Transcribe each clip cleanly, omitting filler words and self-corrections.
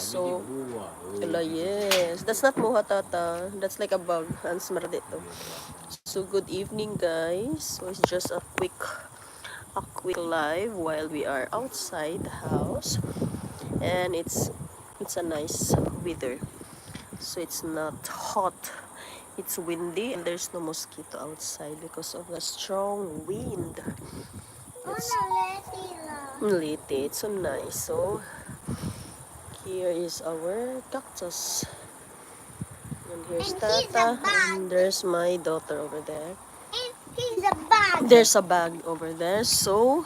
So, yes. That's not moha, tata. That's like a bug. Ang smart dito. So, good evening, guys. So, it's just a quick live while we are outside the house. And it's a nice weather. So, it's not hot. It's windy and there's no mosquito outside because of the strong wind. It's late. It's so nice. So, here is our cactus. And here's Tata. And there's my daughter over there. Here's a bag. There's a bag over there. So,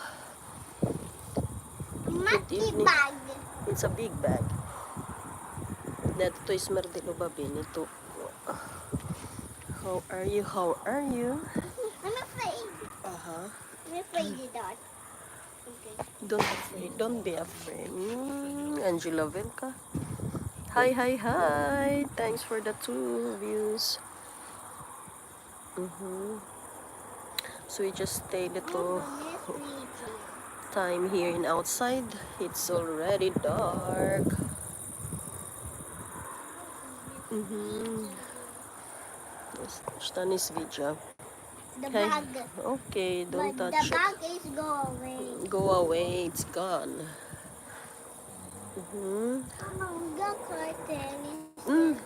Monkey evening. bag. It's a big bag. Dito is mardilo babin. Ito. How are you? How are you? I'm afraid. Uh-huh. I'm afraid of that. Okay. Don't be afraid. Angela Velka. Hi, hi, hi. Thanks for the 2 views. So we just stay little time here in outside. It's already dark. Stanis video. The Okay. bag. Okay, don't But touch the bag it. is go away. Go away, it's gone. Manga curtain.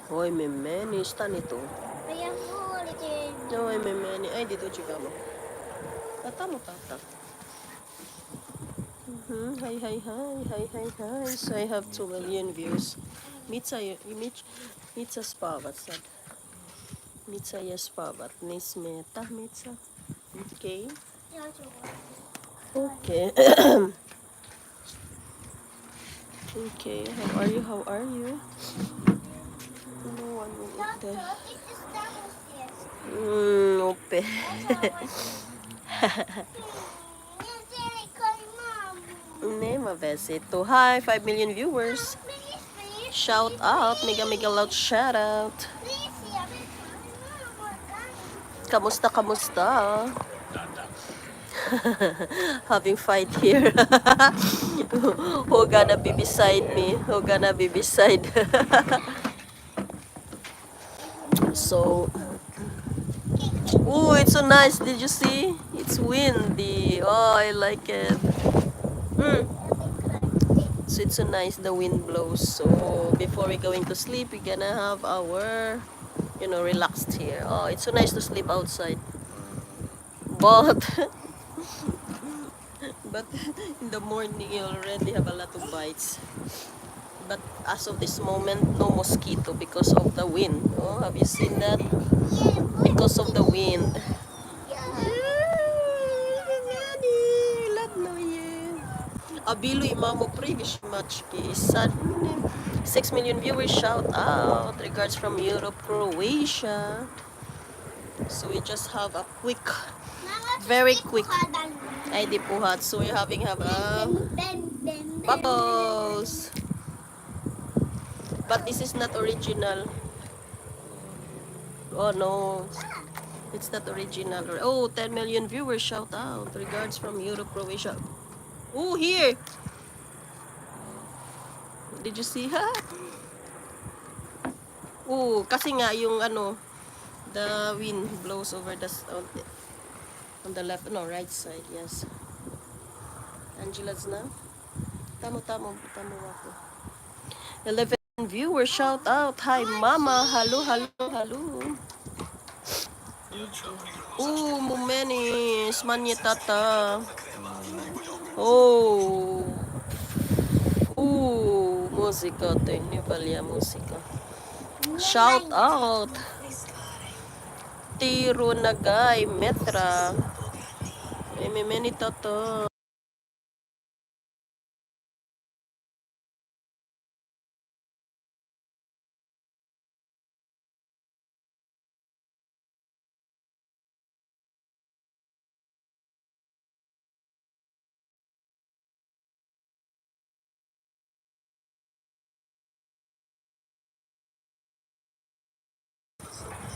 Hoy, may many. Stan ito. Kaya mo ulitin. Hoy, may many. Ay, dito chika mo. Tata mo, tata. Hi, hi, hi. Hi, hi, hi. So I have 2 million views. Mitsa spavat, sad. Mitsa spavat. Nis meta, mitsa. Okay. Okay. Okay, how are you? How are you? No one will eat there. Ope. Nema Besito. Hi, 5 million viewers. Shout out. Mega mega loud shout out. Kamusta, kamusta? Having fight here. Who gonna be beside me? Who gonna be beside? So, oh, it's so nice. Did you see? It's windy. Oh, I like it. So it's so nice. The wind blows. So before we going to sleep, we're gonna have our, relaxed here. Oh, it's so nice to sleep outside. But But in the morning, you already have a lot of bites. But as of this moment, no mosquito because of the wind. Oh, have you seen that? Because of the wind. Abilo imamo previous match is 6 million viewers. Shout out. Regards from Europe, Croatia. So we just have a very quick ID puhat. So we're having bubbles. But this is not original. Oh no. It's not original. Oh, 10 million viewers. Shout out. Regards from Europe, Croatia. Oh, here. Did you see? Ha? Oh, kasi nga yung the wind blows over on the left, no, right side. Yes. Angela's na. Tamo ako. 11 viewers, shout out. Hi, mama. Hello, hello, hello. Oh, mumenis. Manya tata. Oh. Musika. Ini palia musika. Shout out. Tiro Nagay, Metra. Many tata.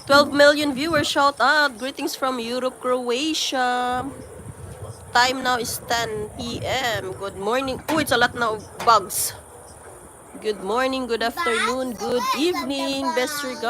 12 million viewers, shout out. Greetings from Europe, Croatia. Time now is 10 p.m. Good morning. Oh, it's a lot now of bugs. Good morning, good afternoon, good evening, best regards.